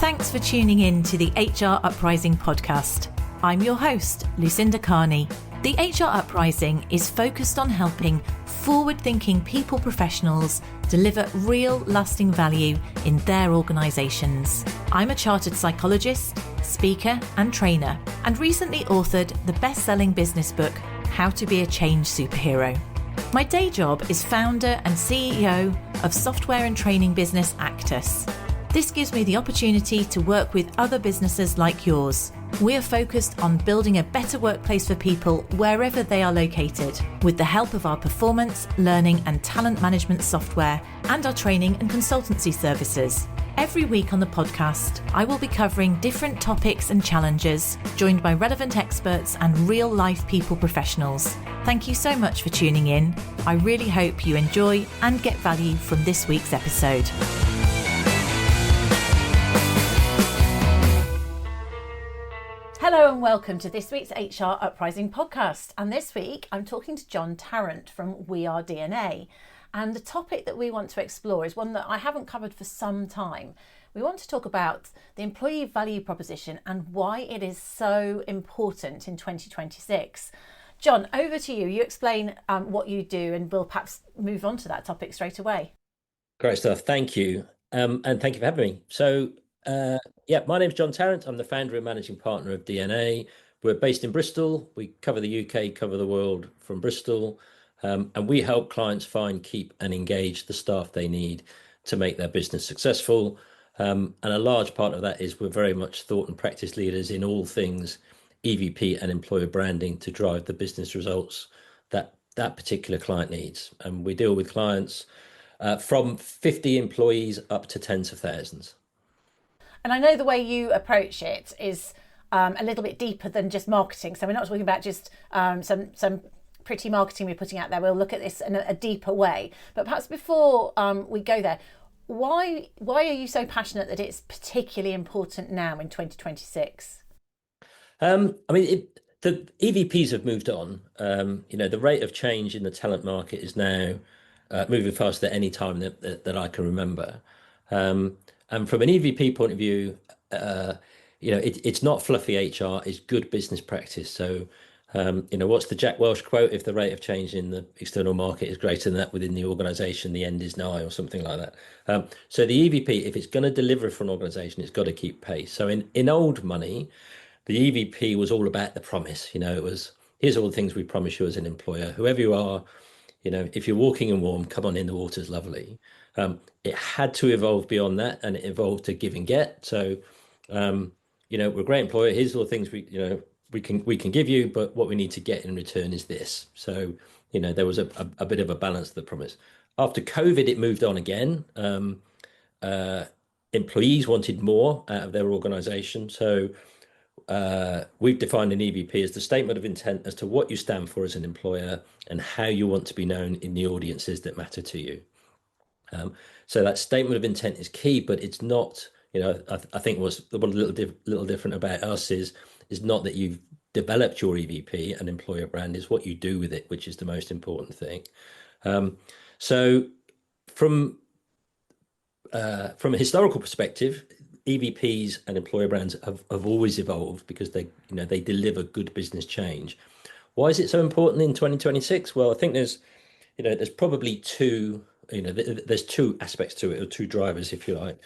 Thanks for tuning in to the HR Uprising podcast. I'm your host, Lucinda. The HR Uprising is focused on helping forward-thinking people professionals deliver real lasting value in their organisations. I'm a chartered psychologist, speaker and trainer, and recently authored the best-selling business book, How to Be a Change Superhero. My day job is founder and CEO of software and training business Actus. This gives me the opportunity to work with other businesses like yours. We are focused on building a better workplace for people wherever they are located, with the help of our performance, learning and talent management software and our training and consultancy services. Every week on the podcast, I will be covering different topics and challenges, joined by relevant experts and real-life people professionals. Thank you so much for tuning in. I really hope you enjoy and get value from this week's episode. Hello and welcome to this week's HR Uprising podcast. And this week I'm talking to John Tarrant from We Are DNA. And the topic that we want to explore is one that I haven't covered for some time. We want to talk about the employee value proposition and why it is so important in 2026. John, over to you. You explain what you do and we'll perhaps move on to that topic straight away. Great stuff. Thank you. And thank you for having me. So, my name's John Tarrant. I'm the founder and managing partner of DNA. We're based in Bristol. We cover the UK, cover the world from Bristol. And we help clients find, keep and engage the staff they need to make their business successful. And a large part of that is we're very much thought and practice leaders in all things EVP and employer branding to drive the business results that that particular client needs. And we deal with clients from 50 employees up to tens of thousands. And I know the way you approach it is a little bit deeper than just marketing. So we're not talking about just some pretty marketing we're putting out there. We'll look at this in a deeper way. But perhaps before we go there, why are you so passionate that it's particularly important now in 2026? The EVPs have moved on. The rate of change in the talent market is now moving faster than any time that I can remember. And from an EVP point of view, it's not fluffy HR, it's good business practice. So, what's the Jack Welch quote? If the rate of change in the external market is greater than that within the organization, the end is nigh, or something like that. So the EVP, if it's going to deliver for an organization, it's got to keep pace. So in old money, the EVP was all about the promise. It was, here's all the things we promise you as an employer. Whoever you are, if you're walking in warm, come on in, the water's lovely. It had to evolve beyond that, and it evolved to give and get. So, we're a great employer. Here's all the things we can give you, but what we need to get in return is this. So, there was a bit of a balance to the promise. After COVID, it moved on again. Employees wanted more out of their organization. So we've defined an EVP as the statement of intent as to what you stand for as an employer and how you want to be known in the audiences that matter to you. So that statement of intent is key, but it's not, I think what's a little different about us is not that you've developed your EVP and employer brand, is what you do with it, which is the most important thing. So from a historical perspective, EVPs and employer brands have always evolved because they deliver good business change. Why is it so important in 2026? Well, I think there's probably there's two aspects to it, or two drivers, if you like.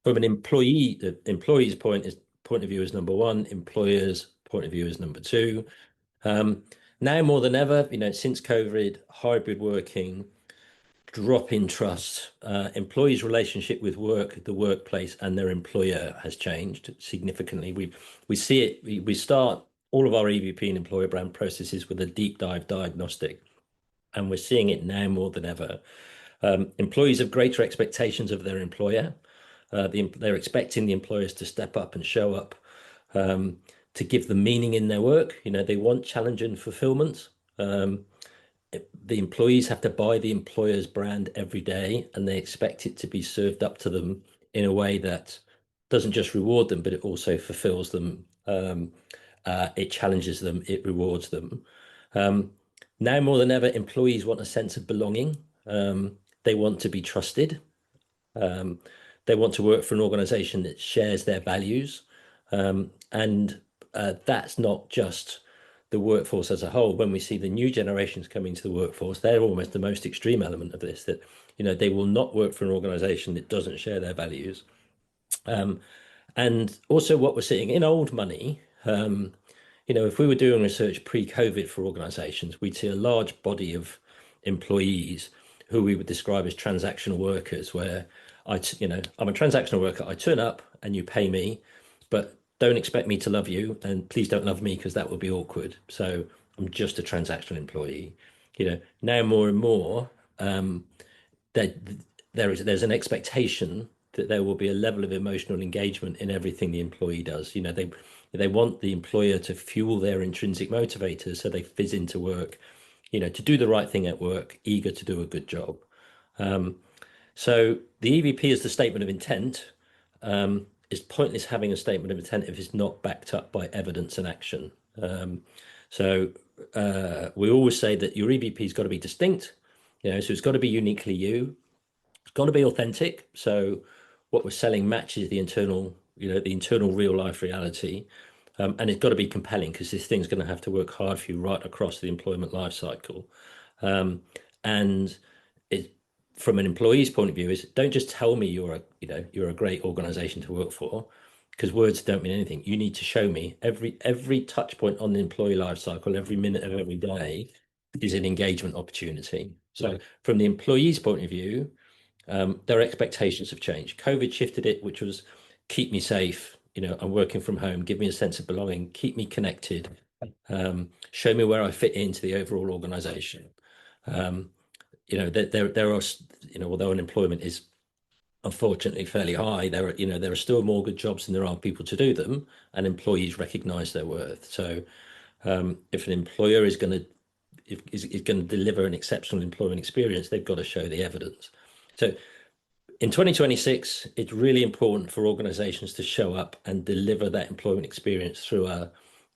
From an employee's point of view is number one, employer's point of view is number two. Now more than ever, since COVID, hybrid working, drop in trust, employees' relationship with work, the workplace, and their employer has changed significantly. We see it. We start all of our EVP and employer brand processes with a deep dive diagnostic, and we're seeing it now more than ever. Employees have greater expectations of their employer. They're expecting the employers to step up and show up, to give them meaning in their work. They want challenge and fulfillment. The employees have to buy the employer's brand every day, and they expect it to be served up to them in a way that doesn't just reward them, but it also fulfills them. It challenges them, it rewards them. Now more than ever, employees want a sense of belonging. They want to be trusted. they want to work for an organization that shares their values. And that's not just the workforce as a whole. When we see the new generations coming to the workforce, they're almost the most extreme element of this, that, they will not work for an organization that doesn't share their values. And also what we're seeing in old money, if we were doing research pre-COVID for organizations, we'd see a large body of employees who we would describe as transactional workers, where I'm a transactional worker. I turn up and you pay me, but don't expect me to love you, and please don't love me because that would be awkward. So I'm just a transactional employee. Now more and more, that there's an expectation that there will be a level of emotional engagement in everything the employee does. They want the employer to fuel their intrinsic motivators, so they fizz into work, to do the right thing at work, eager to do a good job. So the EVP is the statement of intent. It's pointless having a statement of intent if it's not backed up by evidence and action. So we always say that your EVP's got to be distinct, so it's got to be uniquely you. It's got to be authentic. So what we're selling matches the internal real life reality. And it's got to be compelling, because this thing's going to have to work hard for you right across the employment life cycle. And it, from an employee's point of view, is don't just tell me you're a great organization to work for, because words don't mean anything. You need to show me every touch point on the employee life cycle, every minute of every day is an engagement opportunity. So from the employee's point of view, their expectations have changed. COVID shifted it, which was keep me safe. I'm working from home, give me a sense of belonging, keep me connected, show me where I fit into the overall organization. There are, although unemployment is unfortunately fairly high, there are still more good jobs than there are people to do them, and employees recognize their worth. So if an employer is going to deliver an exceptional employment experience, they've got to show the evidence. So in 2026, it's really important for organizations to show up and deliver that employment experience through a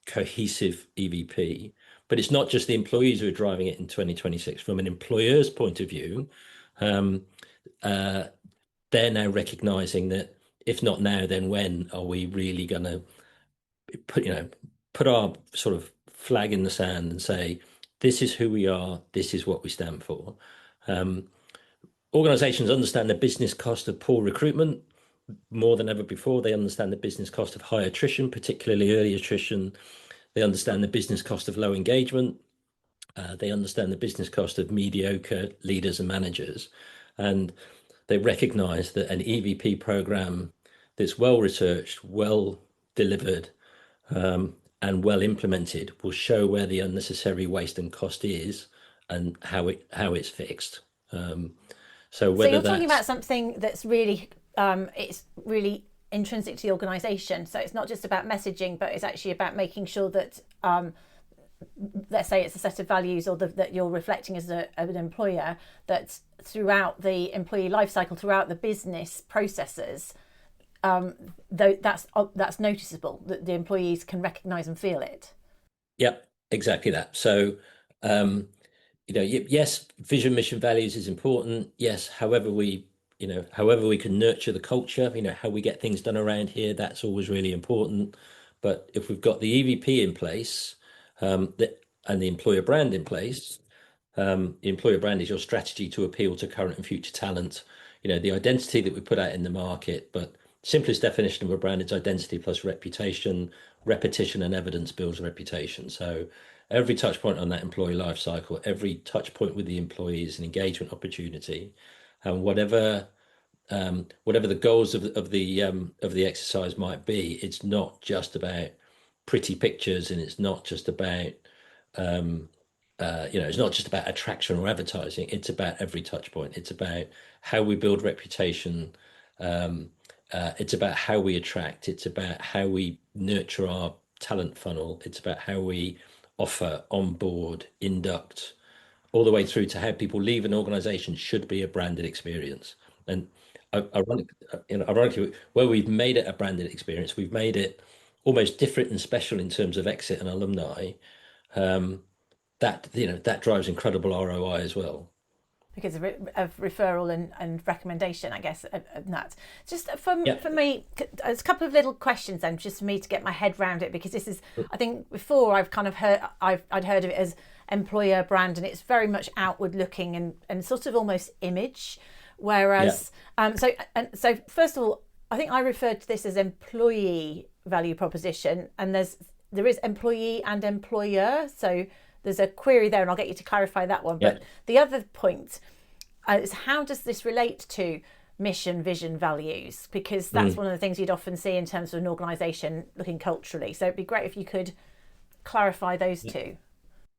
cohesive EVP. But it's not just the employees who are driving it in 2026. From an employer's point of view, they're now recognizing that if not now, then when are we really going to put our sort of flag in the sand and say, this is who we are, this is what we stand for. Organizations understand the business cost of poor recruitment more than ever before. They understand the business cost of high attrition, particularly early attrition. They understand the business cost of low engagement. They understand the business cost of mediocre leaders and managers. And they recognize that an EVP program that's well researched, well delivered, and well implemented will show where the unnecessary waste and cost is and how it's fixed. So you're talking about something that's really it's really intrinsic to the organisation. So it's not just about messaging, but it's actually about making sure that let's say it's a set of values, or that you're reflecting as an employer, that throughout the employee life cycle, throughout the business processes, that's noticeable, that the employees can recognise and feel it. Yep, exactly that. So yes, vision, mission, values is important. Yes, however we can nurture the culture, how we get things done around here, that's always really important. But if we've got the EVP in place, and the employer brand in place, the employer brand is your strategy to appeal to current and future talent. The identity that we put out in the market, but simplest definition of a brand is identity plus reputation. Repetition and evidence builds reputation. So every touch point on that employee life cycle, every touch point with the employee is an engagement opportunity. And whatever the goals of the exercise might be, it's not just about pretty pictures, and it's not just about it's not just about attraction or advertising. It's about every touch point. It's about how we build reputation. It's about how we attract. It's about how we nurture our talent funnel. It's about how we offer, onboard, induct, all the way through to how people leave an organization should be a branded experience. And ironically, where we've made it a branded experience, we've made it almost different and special in terms of exit and alumni. That drives incredible ROI as well. because of referral and recommendation, I guess, of that. Just for me, there's a couple of little questions then, just for me to get my head around it, because this is, I think before I've kind of I'd heard of it as employer brand, and it's very much outward looking and sort of almost image. Whereas, so first of all, I think I referred to this as employee value proposition, and there is employee and employer. So there's a query there, and I'll get you to clarify that one. But the other point is, how does this relate to mission, vision, values? Because that's one of the things you'd often see in terms of an organisation looking culturally. So it'd be great if you could clarify those two.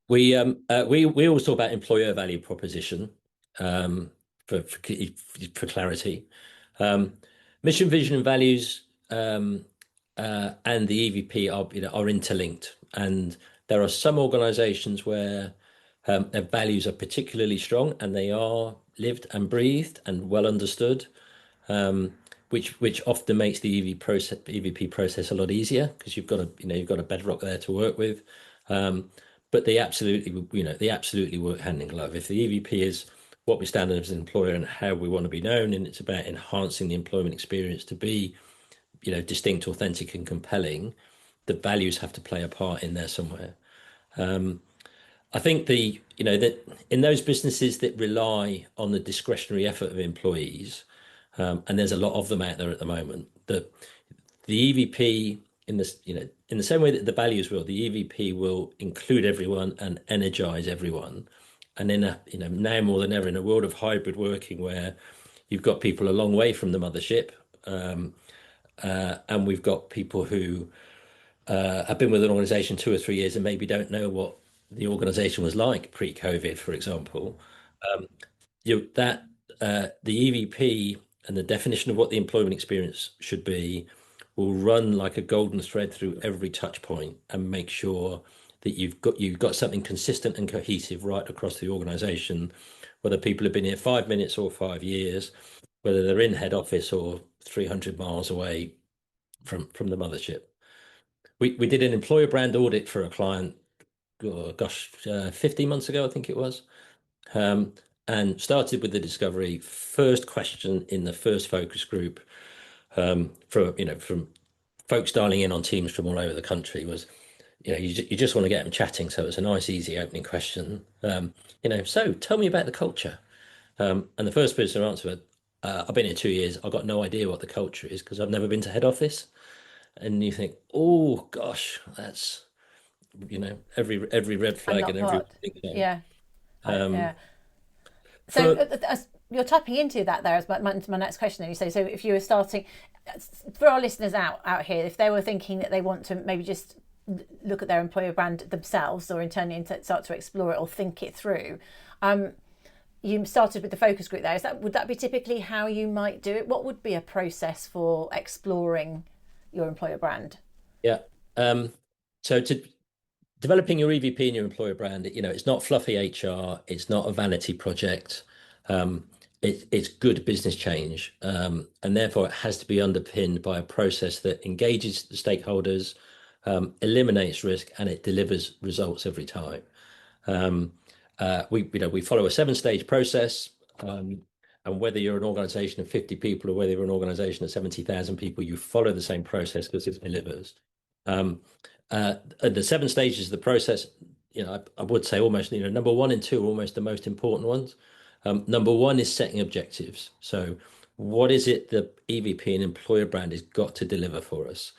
We always talk about employer value proposition for clarity. Mission, vision, and values and the EVP are interlinked, and there are some organisations where their values are particularly strong and they are lived and breathed and well understood, which often makes the EVP process a lot easier, because you've got a bedrock there to work with. But they absolutely work hand in glove. If the EVP is what we stand as an employer and how we want to be known, and it's about enhancing the employment experience to be, distinct, authentic, and compelling, the values have to play a part in there somewhere. I think that in those businesses that rely on the discretionary effort of employees, and there's a lot of them out there at the moment, the EVP, in the same way that the values will, the EVP will include everyone and energize everyone. And in now more than ever, in a world of hybrid working where you've got people a long way from the mothership, and we've got people who have been with an organization 2 or 3 years and maybe don't know what the organization was like pre-COVID, for example, the EVP and the definition of what the employment experience should be will run like a golden thread through every touch point and make sure that you've got something consistent and cohesive right across the organization, whether people have been here 5 minutes or 5 years, whether they're in head office or 300 miles away from the mothership. We did an employer brand audit for a client, 15 months ago, I think it was, and started with the discovery. First question in the first focus group, from folks dialing in on Teams from all over the country, was, you just want to get them chatting. So it's a nice, easy opening question. So tell me about the culture. And the first person to answer, I've been here 2 years. I've got no idea what the culture is because I've never been to head office. And you think, oh gosh, that's, every red flag and every yeah. So you're tapping into that there as my next question. That you say, so if you were starting, for our listeners out here, if they were thinking that they want to maybe just look at their employer brand themselves or internally and start to explore it or think it through, you started with the focus group there. Would that be typically how you might do it? What would be a process for exploring your employer brand? Yeah. So to developing your EVP and your employer brand, it's not fluffy HR. It's not a vanity project. It's good business change. And therefore it has to be underpinned by a process that engages the stakeholders, eliminates risk, and it delivers results every time. We follow a 7-stage process, and whether you're an organization of 50 people or whether you're an organization of 70,000 people, you follow the same process because it delivers. The 7 stages of the process, I would say almost, number 1 and 2 are almost the most important ones. Number 1 is setting objectives. So what is it the EVP and employer brand has got to deliver for us?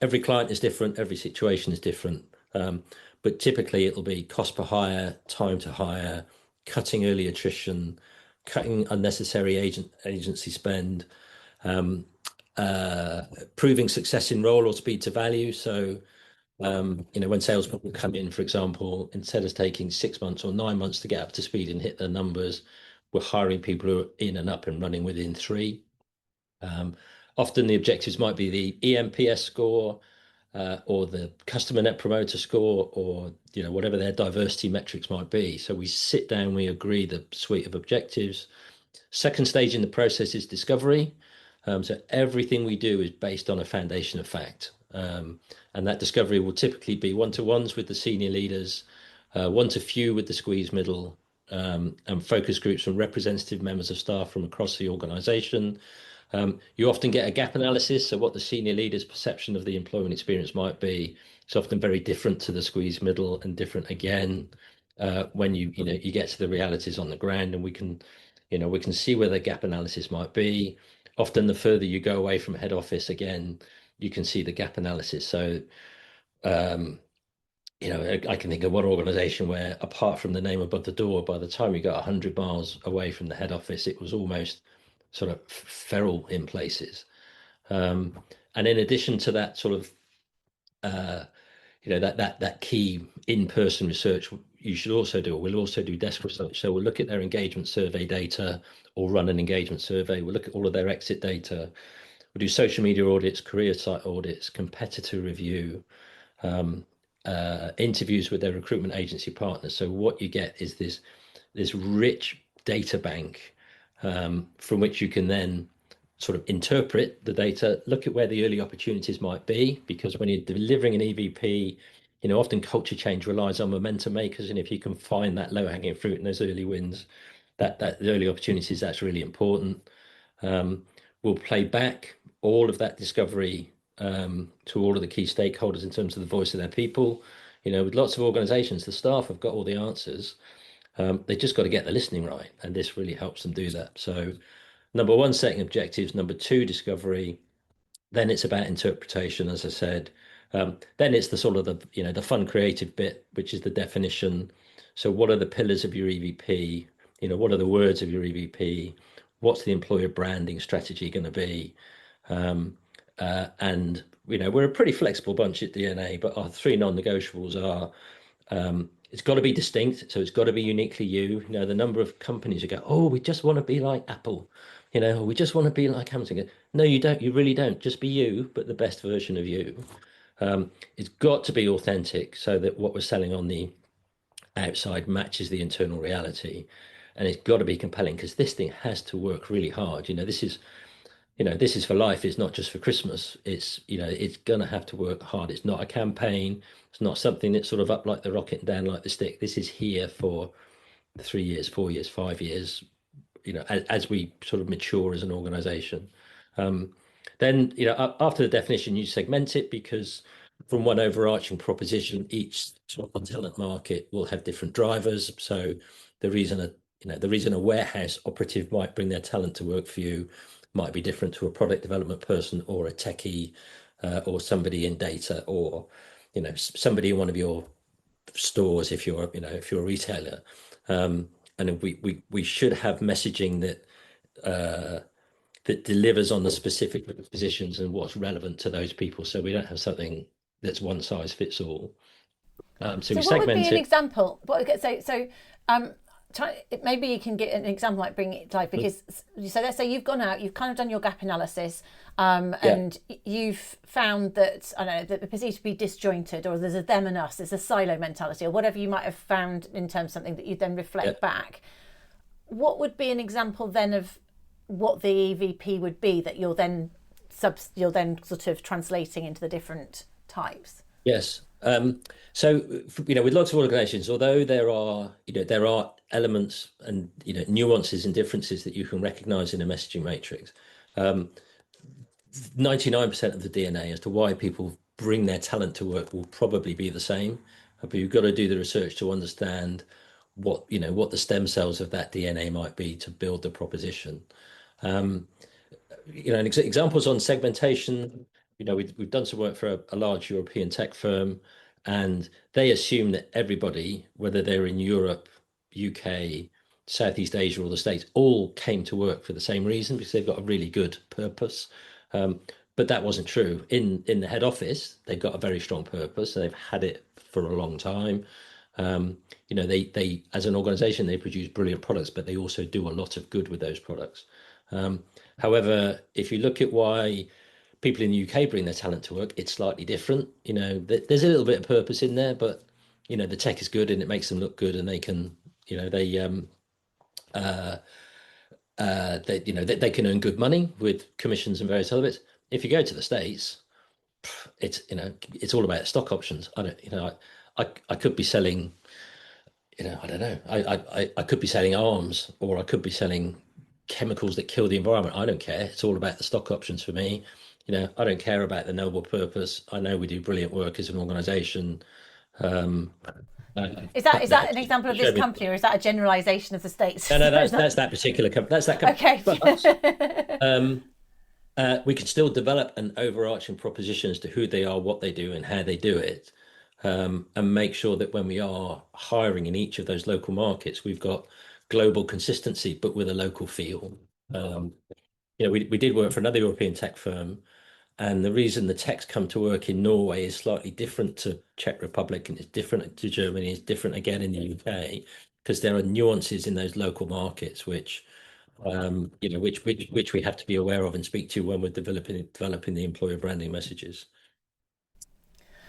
Every client is different. Every situation is different. But typically it'll be cost per hire, time to hire, cutting early attrition, cutting unnecessary agency spend, proving success in role or speed to value. So, when salespeople come in, for example, instead of taking 6 months or 9 months to get up to speed and hit their numbers, we're hiring people who are in and up and running within 3. Often the objectives might be the eNPS score, or the customer net promoter score, or whatever their diversity metrics might be. So we sit down, we agree the suite of objectives. Second stage in the process is discovery. So everything we do is based on a foundation of fact. And that discovery will typically be one-to-ones with the senior leaders, one-to-few with the squeeze middle, and focus groups from representative members of staff from across the organisation. You often get a gap analysis, so what the senior leader's perception of the employment experience might be. It's often very different to the squeeze middle, and different again when you get to the realities on the ground, and we can see where the gap analysis might be. Often the further you go away from head office, again, you can see the gap analysis. So I can think of one organisation where, apart from the name above the door, by the time you got 100 miles away from the head office, it was almost sort of feral in places. And in addition to that sort of, that key in-person research, we'll also do desk research. So we'll look at their engagement survey data, or run an engagement survey. We'll look at all of their exit data. We'll do social media audits, career site audits, competitor review, interviews with their recruitment agency partners. So what you get is this rich data bank from which you can then sort of interpret the data, look at where the early opportunities might be, because when you're delivering an EVP, often culture change relies on momentum makers, and if you can find that low-hanging fruit and those early wins, that the early opportunities, that's really important. We'll play back all of that discovery to all of the key stakeholders in terms of the voice of their people. With lots of organizations, the staff have got all the answers. They just got to get the listening right, and this really helps them do that. So number one, setting objectives. Number two, discovery. Then it's about interpretation, as I said. Then it's the sort of the fun creative bit, which is the definition. So what are the pillars of your EVP? What are the words of your EVP? What's the employer branding strategy going to be? And we're a pretty flexible bunch at DNA, but our three non-negotiables are it's got to be distinct, so it's got to be uniquely you. The number of companies who go, oh, we just want to be like Apple, we just want to be like Amazon. No, you don't. You really don't. Just be you, but the best version of you. It's got to be authentic, so that what we're selling on the outside matches the internal reality, and it's got to be compelling, because this thing has to work really hard. This is for life. It's not just for Christmas. It's going to have to work hard. It's not a campaign. It's not something that's sort of up like the rocket and down like the stick. This is here for 3 years, 4 years, 5 years, as we sort of mature as an organization. Then, after the definition, you segment it, because from one overarching proposition, each sort of talent market will have different drivers. So the reason a warehouse operative might bring their talent to work for you might be different to a product development person, or a techie, or somebody in data, or somebody in one of your stores if you're a retailer. And we should have messaging that delivers on the specific positions and what's relevant to those people, so we don't have something that's one size fits all. So we what would be segment an it. example? Maybe you can get an example, like bring it to life, because so let's say you've gone out, you've kind of done your gap analysis, and you've found that, I don't know, that the perceived to be disjointed, or there's a them and us, there's a silo mentality, or whatever you might have found in terms of something that you then reflect back. What would be an example then of what the EVP would be that you're then sort of translating into the different types? Yes. So with lots of organizations, although there are elements and nuances and differences that you can recognize in a messaging matrix, 99% of the DNA as to why people bring their talent to work will probably be the same. But you've got to do the research to understand what the stem cells of that DNA might be to build the proposition. Examples on segmentation. We've done some work for a large European tech firm, and they assume that everybody, whether they're in Europe, UK, Southeast Asia, or the States, all came to work for the same reason, because they've got a really good purpose. But that wasn't true. In the head office, they've got a very strong purpose, and they've had it for a long time. They as an organization, they produce brilliant products, but they also do a lot of good with those products. However, if you look at why people in the UK bring their talent to work, it's slightly different. There's a little bit of purpose in there, but the tech is good and it makes them look good, and they can they can earn good money with commissions and various other bits. If you go to the States, it's all about stock options. I could be selling I don't know. I could be selling arms, or I could be selling chemicals that kill the environment. I don't care. It's all about the stock options for me. I don't care about the noble purpose. I know we do brilliant work as an organization. Um, Is that an example of this company, or is that a generalization of the States? No, that's that particular company. That's that company. Okay. But we can still develop an overarching proposition as to who they are, what they do, and how they do it, and make sure that when we are hiring in each of those local markets, we've got global consistency, but with a local feel. We did work for another European tech firm, and the reason the techs come to work in Norway is slightly different to Czech Republic, and it's different to Germany, it's different again in the UK, because there are nuances in those local markets which which we have to be aware of and speak to when we're developing the employer branding messages.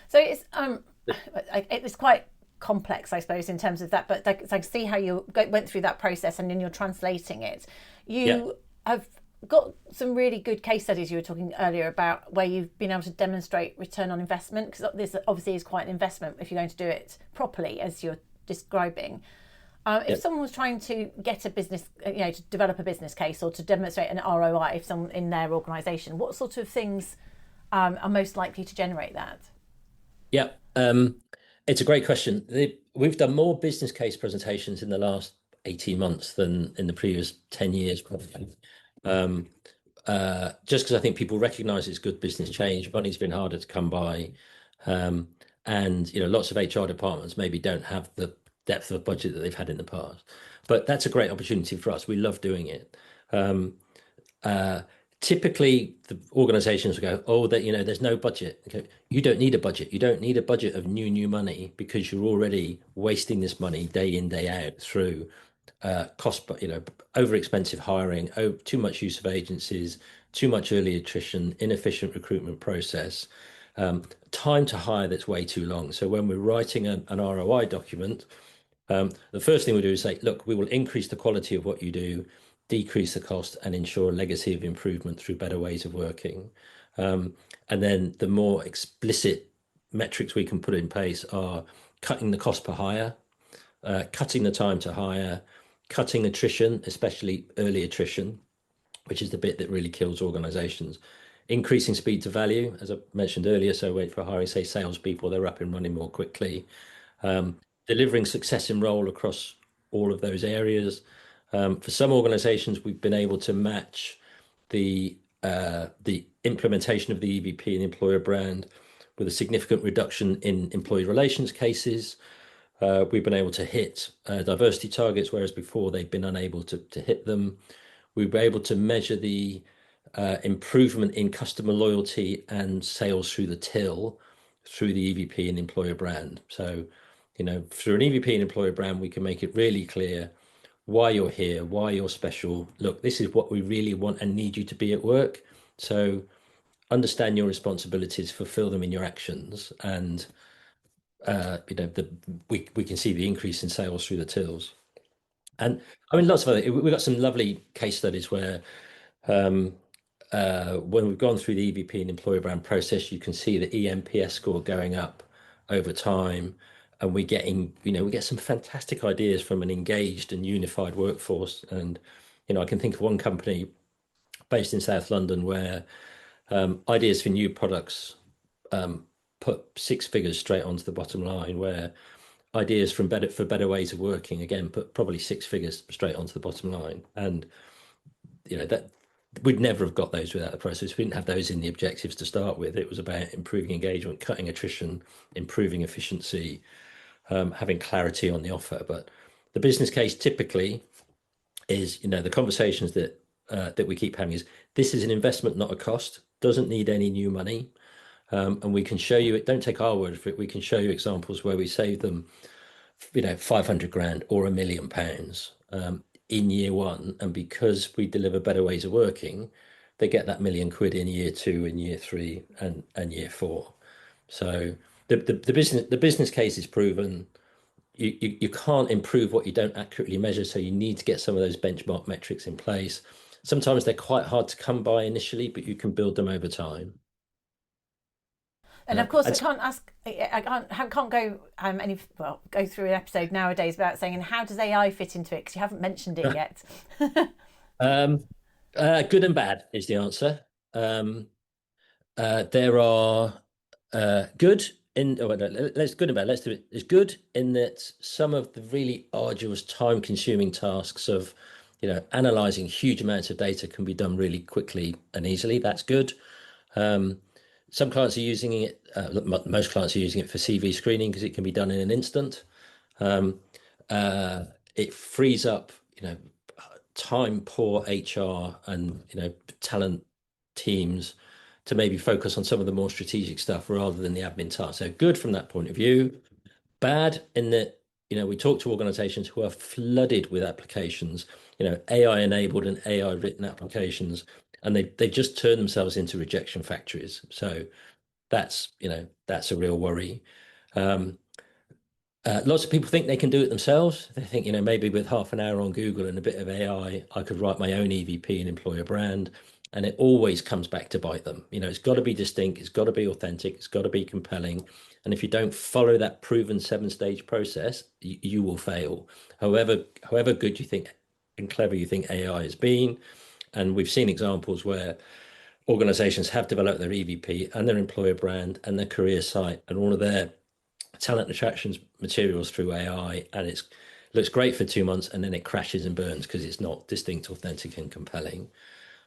So it's quite complex, I suppose, in terms of that. But I see how you went through that process, and then you're translating it. You have got some really good case studies. You were talking earlier about where you've been able to demonstrate return on investment, because this obviously is quite an investment if you're going to do it properly, as you're describing. If someone was trying to get a business, to develop a business case or to demonstrate an ROI, if someone in their organisation, what sort of things are most likely to generate that? Yeah, it's a great question. We've done more business case presentations in the last 18 months than in the previous 10 years, probably. Just because I think people recognise it's good business change. Money's been harder to come by, and lots of HR departments maybe don't have the depth of budget that they've had in the past. But that's a great opportunity for us. We love doing it. Typically, the organisations will go, "Oh, there's no budget." Okay, you don't need a budget. You don't need a budget of new money, because you're already wasting this money day in, day out through cost, over expensive hiring, too much use of agencies, too much early attrition, inefficient recruitment process, time to hire that's way too long. So when we're writing an ROI document, the first thing we do is say, look, we will increase the quality of what you do, decrease the cost, and ensure a legacy of improvement through better ways of working. And then the more explicit metrics we can put in place are cutting the cost per hire, cutting the time to hire, cutting attrition, especially early attrition, which is the bit that really kills organizations, increasing speed to value, as I mentioned earlier. So wait for hiring, say, salespeople, they're up and running more quickly. Delivering success in role across all of those areas. For some organizations, we've been able to match the implementation of the EVP and employer brand with a significant reduction in employee relations cases. We've been able to hit diversity targets, whereas before they've been unable to hit them. We've been able to measure the improvement in customer loyalty and sales through the till through the EVP and employer brand. So, through an EVP and employer brand, we can make it really clear why you're here, why you're special. Look, this is what we really want and need you to be at work. So understand your responsibilities, fulfill them in your actions, and we can see the increase in sales through the tills. And lots of other, we've got some lovely case studies where when we've gone through the EVP and employer brand process, you can see the eNPS score going up over time, and we get some fantastic ideas from an engaged and unified workforce. And I can think of one company based in South London where ideas for new products put 6 figures straight onto the bottom line, where ideas for better ways of working, again, put probably 6 figures straight onto the bottom line. And that we'd never have got those without the process. We didn't have those in the objectives to start with. It was about improving engagement, cutting attrition, improving efficiency, having clarity on the offer. But the business case typically is, the conversations that we keep having is, this is an investment, not a cost, doesn't need any new money. And we can show you it. Don't take our word for it. We can show you examples where we save them, 500 grand or £1 million in year one. And because we deliver better ways of working, they get that £1 million in year 2, in year 3, and year 4. So the business case is proven. You can't improve what you don't accurately measure. So you need to get some of those benchmark metrics in place. Sometimes they're quite hard to come by initially, but you can build them over time. And of course, I can't go through an episode nowadays without saying, and how does AI fit into it? Because you haven't mentioned it yet. Good and bad is the answer. There are good in. Oh, no, let's good and bad. Let's do it. It's good in that some of the really arduous, time-consuming tasks of, analyzing huge amounts of data can be done really quickly and easily. That's good. Some clients are using it. Most clients are using it for CV screening because it can be done in an instant. It frees up, time poor HR and talent teams to maybe focus on some of the more strategic stuff rather than the admin tasks. So good from that point of view. Bad in that we talk to organizations who are flooded with applications, AI enabled and AI written applications, and they just turn themselves into rejection factories. So that's a real worry. Lots of people think they can do it themselves. They think, maybe with half an hour on Google and a bit of AI, I could write my own EVP and employer brand. And it always comes back to bite them. It's got to be distinct. It's got to be authentic. It's got to be compelling. And if you don't follow that proven 7-stage process, you will fail. However good you think and clever you think AI has been. And we've seen examples where organizations have developed their EVP and their employer brand and their career site and all of their talent attractions materials through AI, and it looks great for 2 months, and then it crashes and burns because it's not distinct, authentic, and compelling.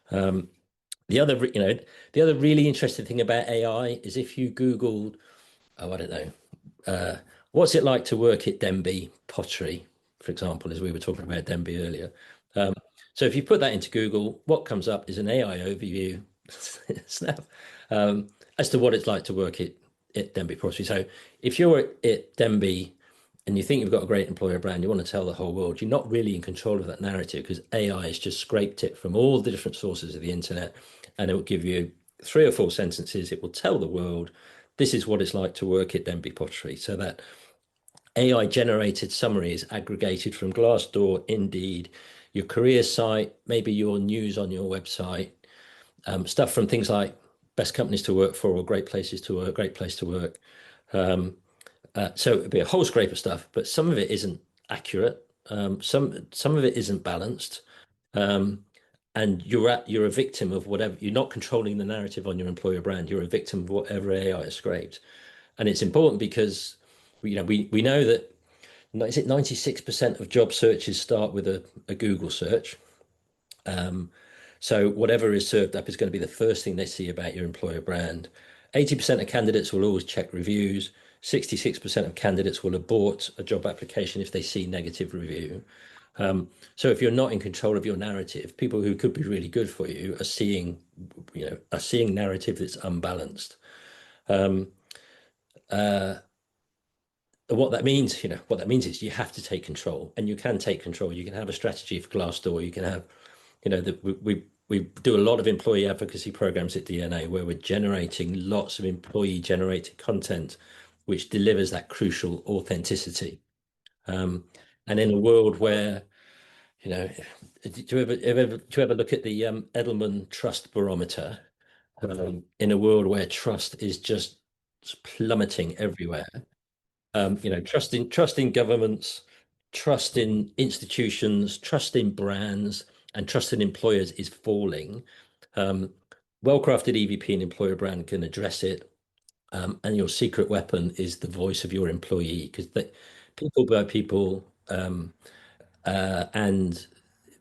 The other really interesting thing about AI is if you Googled, I don't know, what's it like to work at Denby Pottery, for example, as we were talking about Denby earlier. So if you put that into Google, what comes up is an AI overview snap as to what it's like to work at Denby Pottery. So if you're at Denby and you think you've got a great employer brand, you want to tell the whole world, you're not really in control of that narrative because AI has just scraped it from all the different sources of the internet, and it will give you 3 or 4 sentences. It will tell the world, this is what it's like to work at Denby Pottery. So that AI generated summary is aggregated from Glassdoor, Indeed, your career site, maybe your news on your website, stuff from things like best companies to work for or great places to work, great place to work. So it'd be a whole scrape of stuff, but some of it isn't accurate. Some of it isn't balanced. And you're a victim of whatever. You're not controlling the narrative on your employer brand. You're a victim of whatever AI has scraped. And it's important because we know that, is it 96% of job searches start with a Google search. So whatever is served up is going to be the first thing they see about your employer brand. 80% of candidates will always check reviews. 66% of candidates will abort a job application if they see negative review. So if you're not in control of your narrative, people who could be really good for you are seeing narrative that's unbalanced. What that means is you have to take control, and you can take control. You can have a strategy for Glassdoor. You can have, we do a lot of employee advocacy programs at DNA where we're generating lots of employee generated content, which delivers that crucial authenticity. And in a world where, do you ever look at the Edelman Trust Barometer? In a world where trust is just plummeting everywhere, trust in governments, trust in institutions, trust in brands, and trust in employers is falling. Well-crafted EVP and employer brand can address it. And your secret weapon is the voice of your employee, because people by people, and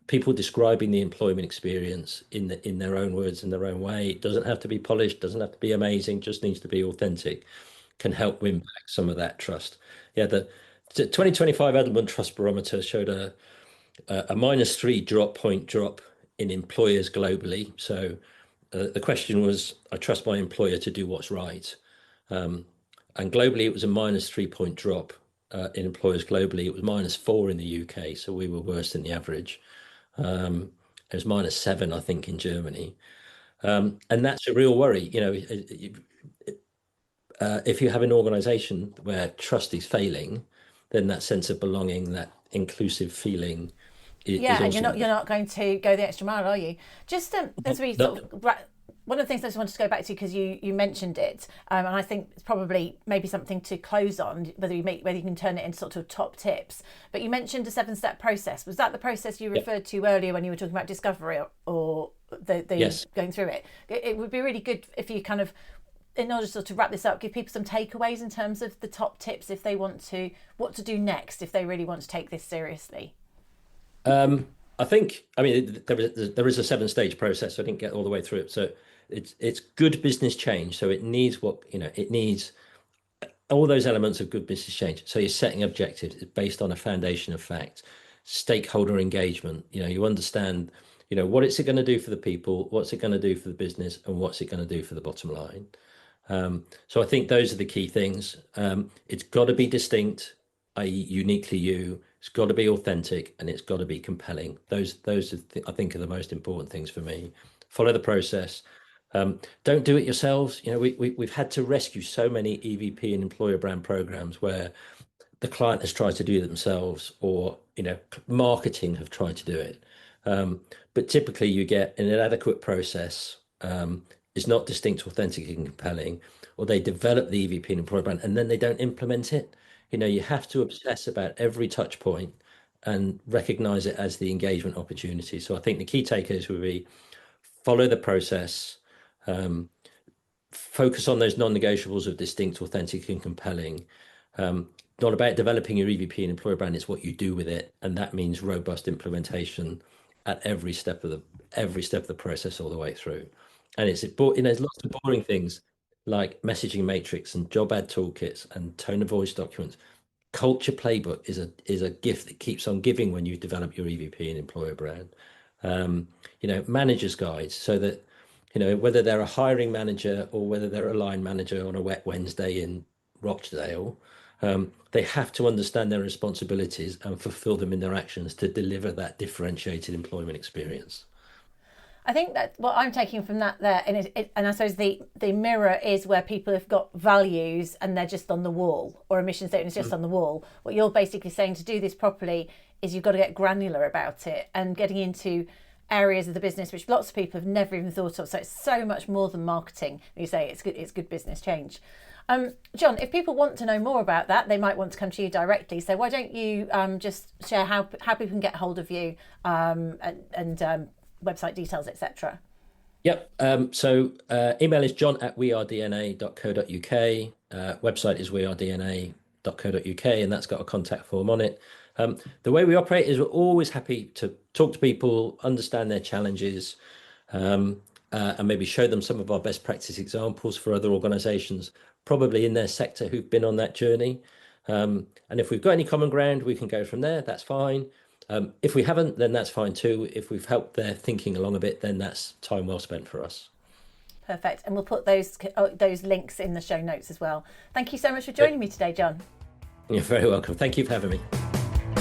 people describing the employment experience in their own words, in their own way. It doesn't have to be polished, doesn't have to be amazing, just needs to be authentic, can help win back some of that trust. Yeah, the 2025 Edelman Trust Barometer showed a -3 drop in employers globally. So the question was, I trust my employer to do what's right. And globally, it was a -3 drop in employers globally. It was -4 in the UK, so we were worse than the average. It was -7, I think, in Germany. And that's a real worry. If you have an organization where trust is failing, then that sense of belonging, that inclusive feeling is and you're not going to go the extra mile, are you? Just as we sort of one of the things I just wanted to go back to, because you mentioned it, and I think it's probably maybe something to close on, whether you can turn it into sort of top tips. But you mentioned a 7-step process. Was that the process you referred to earlier when you were talking about discovery, or the Yes. going through it? It would be really good if you kind of, in order to wrap this up, give people some takeaways in terms of the top tips if they want to, what to do next if they really want to take this seriously. I think, there is a 7-stage process. So I didn't get all the way through it. So it's good business change. So it needs it needs all those elements of good business change. So you're setting objectives. It's based on a foundation of fact, stakeholder engagement. You understand, what it's going to do for the people, what's it going to do for the business, and what's it going to do for the bottom line. So I think those are the key things. It's got to be distinct, i.e. uniquely you. It's got to be authentic, and it's got to be compelling. Those I think are the most important things for me. Follow the process. Don't do it yourselves. We've had to rescue so many EVP and employer brand programs where the client has tried to do it themselves, or marketing have tried to do it. But typically you get an inadequate process. Is not distinct, authentic, and compelling, or they develop the EVP and employer brand and then they don't implement it. You have to obsess about every touch point and recognize it as the engagement opportunity. So I think the key takeaways would be follow the process, focus on those non-negotiables of distinct, authentic, and compelling. Not about developing your EVP and employer brand, it's what you do with it. And that means robust implementation at every step of the process all the way through. And there's lots of boring things like messaging matrix and job ad toolkits and tone of voice documents. Culture playbook is a gift that keeps on giving when you develop your EVP and employer brand. Managers guides, so that whether they're a hiring manager or whether they're a line manager on a wet Wednesday in Rochdale, they have to understand their responsibilities and fulfill them in their actions to deliver that differentiated employment experience. I think that what I'm taking from that there, and I suppose the mirror is where people have got values and they're just on the wall, or a mission statement is just on the wall. What you're basically saying, to do this properly, is you've got to get granular about it and getting into areas of the business which lots of people have never even thought of. So it's so much more than marketing. You say it's good business change. John, if people want to know more about that, they might want to come to you directly. So why don't you just share how people can get hold of you and website details, etc. Yep. So email is john@wearedna.co.uk. Website is wearedna.co.uk, and that's got a contact form on it. The way we operate is we're always happy to talk to people, understand their challenges, and maybe show them some of our best practice examples for other organisations, probably in their sector, who've been on that journey. And if we've got any common ground, we can go from there. That's fine. If we haven't, then that's fine too. If we've helped their thinking along a bit, then that's time well spent for us. Perfect. And we'll put those links in the show notes as well. Thank you so much for joining me today, John. You're very welcome. Thank you for having me.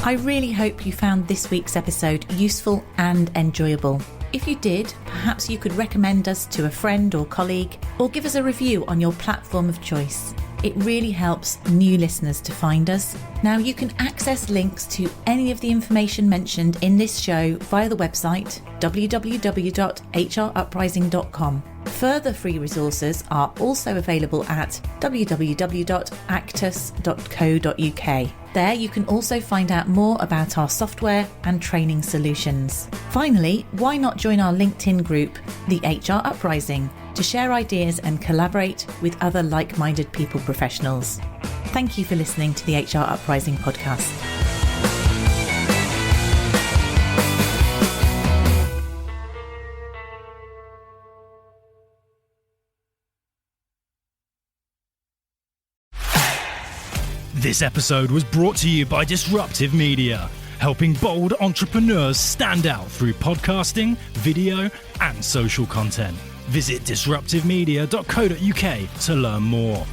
I really hope you found this week's episode useful and enjoyable. If you did, perhaps you could recommend us to a friend or colleague, or give us a review on your platform of choice. It really helps new listeners to find us. Now you can access links to any of the information mentioned in this show via the website www.hruprising.com. Further free resources are also available at www.actus.co.uk. There you can also find out more about our software and training solutions. Finally, why not join our LinkedIn group, the HR Uprising, to share ideas and collaborate with other like-minded people professionals. Thank you for listening to the HR Uprising podcast. This episode was brought to you by Disruptive Media, helping bold entrepreneurs stand out through podcasting, video, and social content. Visit disruptivemedia.co.uk to learn more.